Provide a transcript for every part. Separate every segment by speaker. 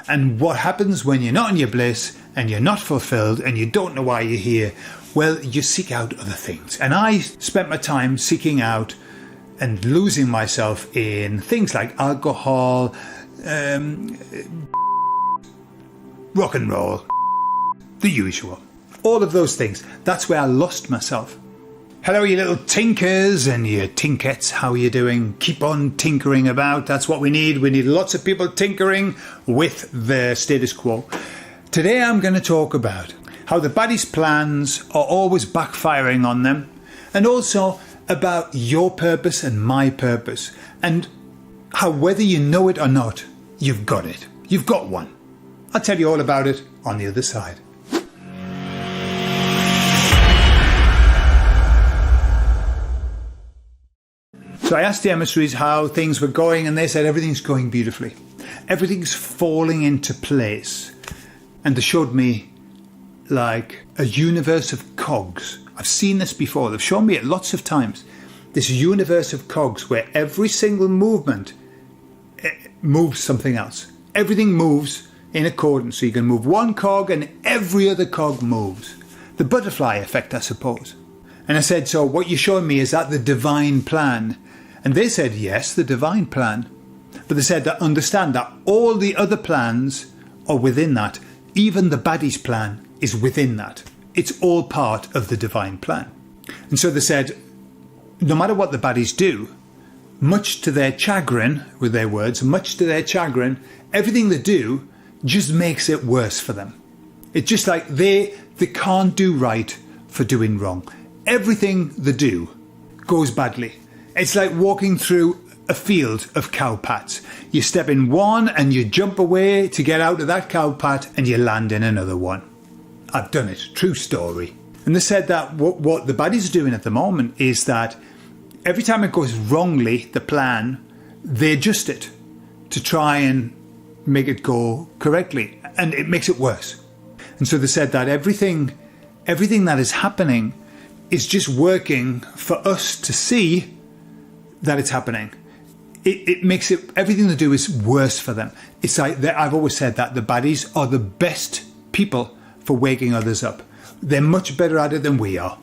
Speaker 1: And what happens when you're not in your bliss and you're not fulfilled and you don't know why you're here? Well, you seek out other things. And I spent my time seeking out and losing myself in things like alcohol, rock and roll, the usual. All of those things. That's where I lost myself. Hello, you little tinkers and your tinkettes. How are you doing? Keep on tinkering about. That's what we need. We need lots of people tinkering with the status quo. Today I'm going to talk about how the baddies' plans are always backfiring on them, and also about your purpose and my purpose, and how whether you know it or not, you've got it. You've got one. I'll tell you all about it on the other side. So I asked the emissaries how things were going, and they said everything's going beautifully. Everything's falling into place. And they showed me like a universe of cogs. I've seen this before. They've shown me it lots of times. This universe of cogs where every single movement moves something else. Everything moves in accordance. So you can move one cog and every other cog moves. The butterfly effect, I suppose. And I said, so what you're showing me, is that the divine plan? And they said, yes, the divine plan. But they said that understand that all the other plans are within that. Even the baddies' plan is within that. It's all part of the divine plan. And so they said, no matter what the baddies do, much to their chagrin, with their words, much to their chagrin, everything they do just makes it worse for them. It's just like they can't do right for doing wrong. Everything they do goes badly. It's like walking through a field of cow pats. You step in one and you jump away to get out of that cow pat and you land in another one. I've done it. True story. And they said that what the baddies are doing at the moment is that every time it goes wrongly, the plan, they adjust it to try and make it go correctly. And it makes it worse. And so they said that everything that is happening is just working for us to see that it's happening. It makes it, everything they do is worse for them. It's like, I've always said that the baddies are the best people for waking others up. They're much better at it than we are.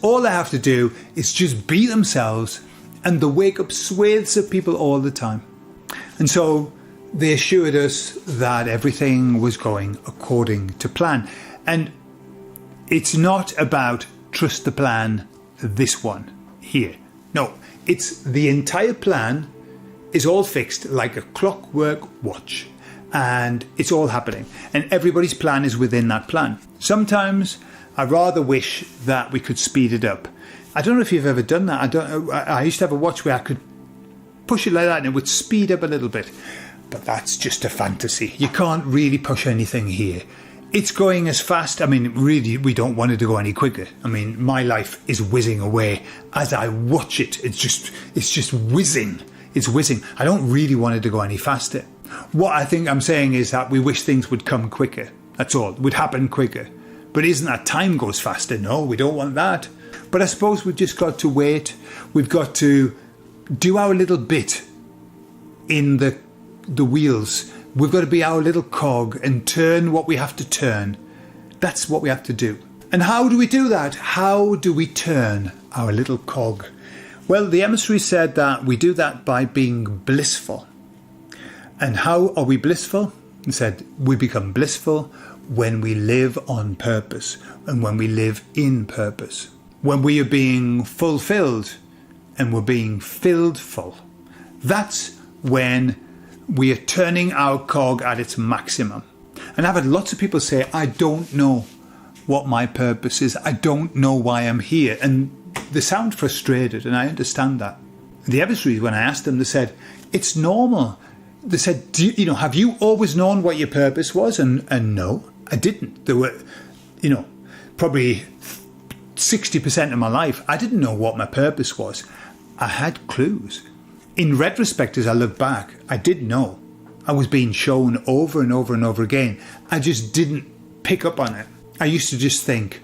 Speaker 1: All they have to do is just be themselves, and they wake up swathes of people all the time. And so they assured us that everything was going according to plan. And it's not about trust the plan, this one here. No, it's the entire plan is all fixed like a clockwork watch, and it's all happening, and everybody's plan is within that plan. Sometimes I rather wish that we could speed it up. I don't know if you've ever done that. I used to have a watch where I could push it like that and it would speed up a little bit, but that's just a fantasy. You can't really push anything here. It's going as fast. I mean, really, we don't want it to go any quicker. I mean, my life is whizzing away as I watch it. It's just whizzing. It's whizzing. I don't really want it to go any faster. What I think I'm saying is that we wish things would come quicker. That's all. It would happen quicker. But isn't that time goes faster? No, we don't want that. But I suppose we've just got to wait. We've got to do our little bit in the wheels. We've got to be our little cog and turn what we have to turn. That's what we have to do. And how do we do that? How do we turn our little cog? Well, the emissary said that we do that by being blissful. And how are we blissful? He said we become blissful when we live on purpose and when we live in purpose. When we are being fulfilled and we're being filled full. That's when we are turning our cog at its maximum. And I've had lots of people say, I don't know what my purpose is. I don't know why I'm here. And they sound frustrated, and I understand that. The emissaries, when I asked them, they said, it's normal. They said, have you always known what your purpose was? And no, I didn't. There were, probably 60% of my life, I didn't know what my purpose was. I had clues. In retrospect, as I look back, I did know. I was being shown over and over and over again. I just didn't pick up on it. I used to just think,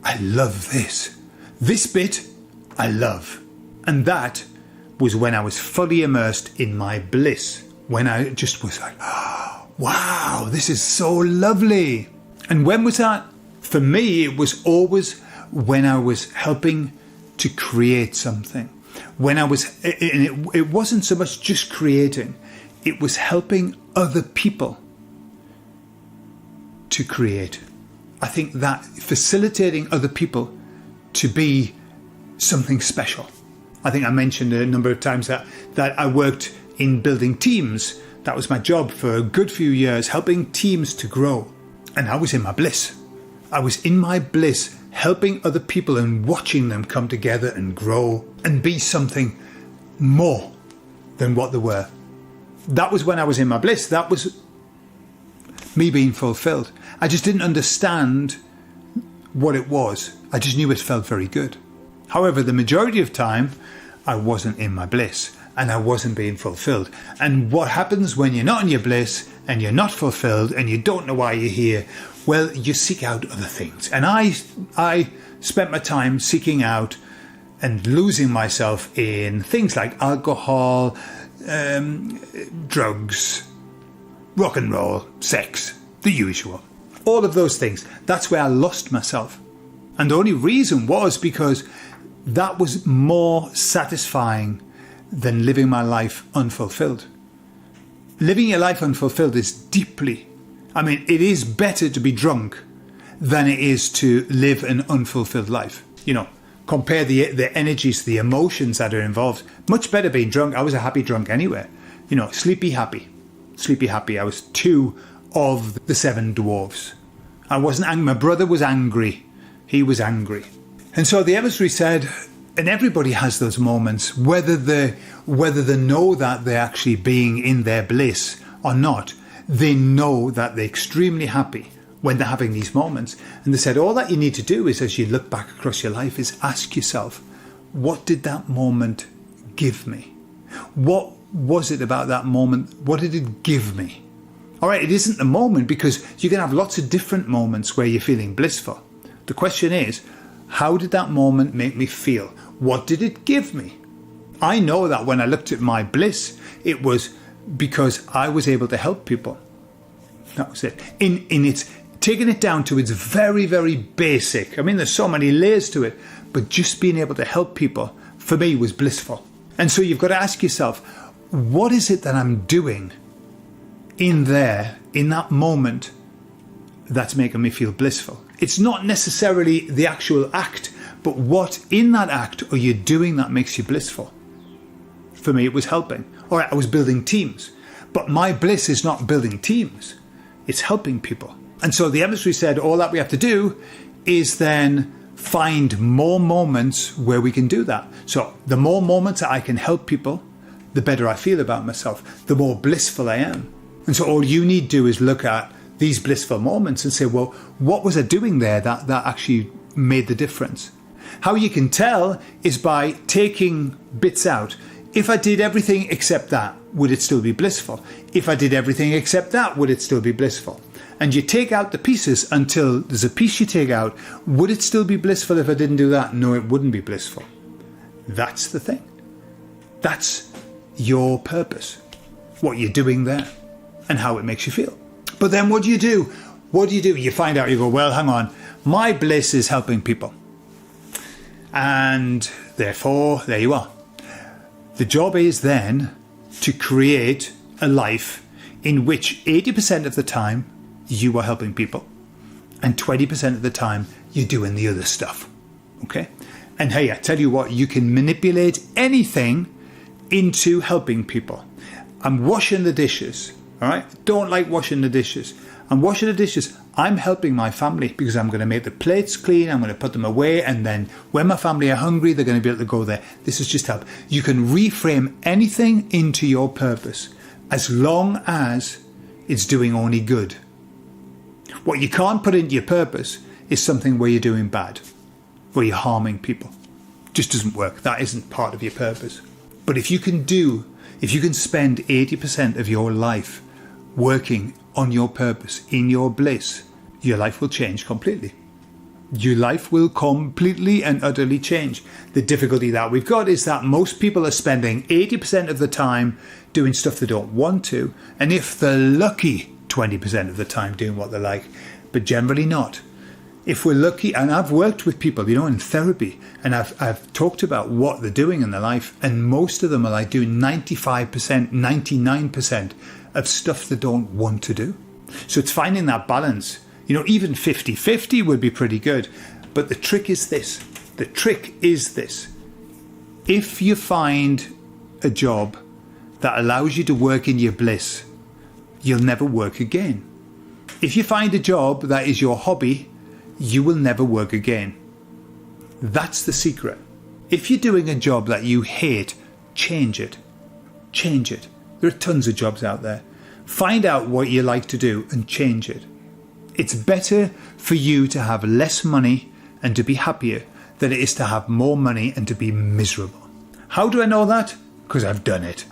Speaker 1: I love this. This bit, I love. And that was when I was fully immersed in my bliss. When I just was like, wow, this is so lovely. And when was that? For me, it was always when I was helping to create something. When I was, and it wasn't so much just creating, it was helping other people to create. I think that facilitating other people to be something special. I think I mentioned a number of times that I worked in building teams. That was my job for a good few years, helping teams to grow. And I was in my bliss. I was in my bliss, helping other people and watching them come together and grow and be something more than what they were. That was when I was in my bliss. That was me being fulfilled. I just didn't understand what it was. I just knew it felt very good. However, the majority of time, I wasn't in my bliss and I wasn't being fulfilled. And what happens when you're not in your bliss and you're not fulfilled and you don't know why you're here? Well, you seek out other things. And I spent my time seeking out and losing myself in things like alcohol, drugs, rock and roll, sex, the usual. All of those things. That's where I lost myself. And the only reason was because that was more satisfying than living my life unfulfilled. Living your life unfulfilled is deeply, it is better to be drunk than it is to live an unfulfilled life. Compare the energies, the emotions that are involved. Much better being drunk. I was a happy drunk anyway. Sleepy happy. Sleepy happy. I was 2 of the 7 dwarves. I wasn't angry. My brother was angry. He was angry. And so the emissary said, and everybody has those moments, whether they know that they're actually being in their bliss or not, they know that they're extremely happy when they're having these moments. And they said, all that you need to do is, as you look back across your life, is ask yourself, what did that moment give me? What was it about that moment? What did it give me? All right, it isn't the moment, because you can have lots of different moments where you're feeling blissful. The question is, how did that moment make me feel? What did it give me? I know that when I looked at my bliss, it was because I was able to help people. That was it. In its taking it down to its very, very basic. There's so many layers to it, but just being able to help people for me was blissful. And so you've got to ask yourself, what is it that I'm doing in that moment that's making me feel blissful? It's not necessarily the actual act, but what in that act are you doing that makes you blissful? For me, it was helping. All right, I was building teams, but my bliss is not building teams. It's helping people. And so the emissary said, all that we have to do is then find more moments where we can do that. So the more moments that I can help people, the better I feel about myself, the more blissful I am. And so all you need to do is look at these blissful moments and say, well, what was I doing there that actually made the difference? How you can tell is by taking bits out. If I did everything except that, would it still be blissful? If I did everything except that, would it still be blissful? And you take out the pieces until there's a piece you take out. Would it still be blissful if I didn't do that? No, it wouldn't be blissful. That's the thing. That's your purpose. What you're doing there and how it makes you feel. But then what do you do? What do? You find out, you go, well, hang on. My bliss is helping people. And therefore, there you are. The job is then to create a life in which 80% of the time you are helping people and 20% of the time you're doing the other stuff. Okay? And hey, I tell you what, you can manipulate anything into helping people. I'm washing the dishes, all right? Don't like washing the dishes. I'm washing the dishes. I'm helping my family because I'm going to make the plates clean. I'm going to put them away. And then when my family are hungry, they're going to be able to go there. This is just help. You can reframe anything into your purpose as long as it's doing only good. What you can't put into your purpose is something where you're doing bad, where you're harming people. It just doesn't work. That isn't part of your purpose. But if you can spend 80% of your life working on your purpose, in your bliss, your life will change completely. Your life will completely and utterly change. The difficulty that we've got is that most people are spending 80% of the time doing stuff they don't want to. And if they're lucky, 20% of the time doing what they like, but generally not. If we're lucky, and I've worked with people, in therapy, and I've talked about what they're doing in their life, and most of them are like doing 95%, 99% of stuff they don't want to do. So it's finding that balance. Even 50-50 would be pretty good. But the trick is this. If you find a job that allows you to work in your bliss, you'll never work again. If you find a job that is your hobby, you will never work again. That's the secret. If you're doing a job that you hate, change it. Change it. There are tons of jobs out there. Find out what you like to do and change it. It's better for you to have less money and to be happier than it is to have more money and to be miserable. How do I know that? Because I've done it.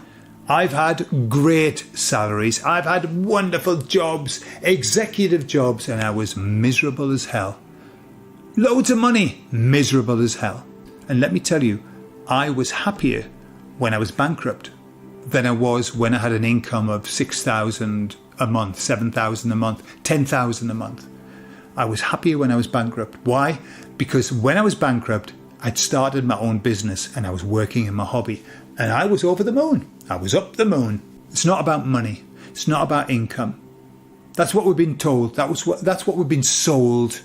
Speaker 1: I've had great salaries. I've had wonderful jobs, executive jobs, and I was miserable as hell. Loads of money, miserable as hell. And let me tell you, I was happier when I was bankrupt than I was when I had an income of 6,000 a month, 7,000 a month, 10,000 a month. I was happier when I was bankrupt. Why? Because when I was bankrupt, I'd started my own business and I was working in my hobby. And I was over the moon. I was up the moon. It's not about money. It's not about income. That's what we've been told. That's what we've been sold.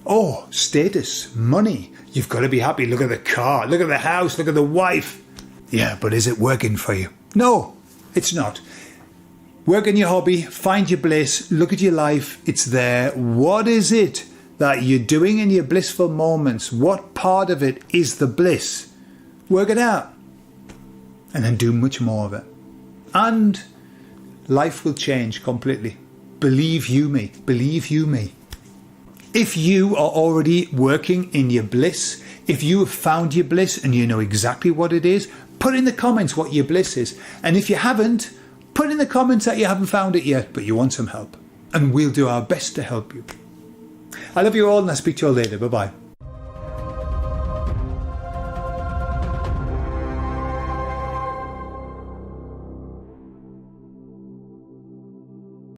Speaker 1: Oh, status, money. You've got to be happy. Look at the car. Look at the house. Look at the wife. Yeah, but is it working for you? No, it's not. Work on your hobby. Find your bliss. Look at your life. It's there. What is it that you're doing in your blissful moments? What part of it is the bliss? Work it out. And then do much more of it. And life will change completely. Believe you me. Believe you me. If you are already working in your bliss, if you have found your bliss and you know exactly what it is, put in the comments what your bliss is. And if you haven't, put in the comments that you haven't found it yet, but you want some help. And we'll do our best to help you. I love you all and I'll speak to you all later. Bye-bye.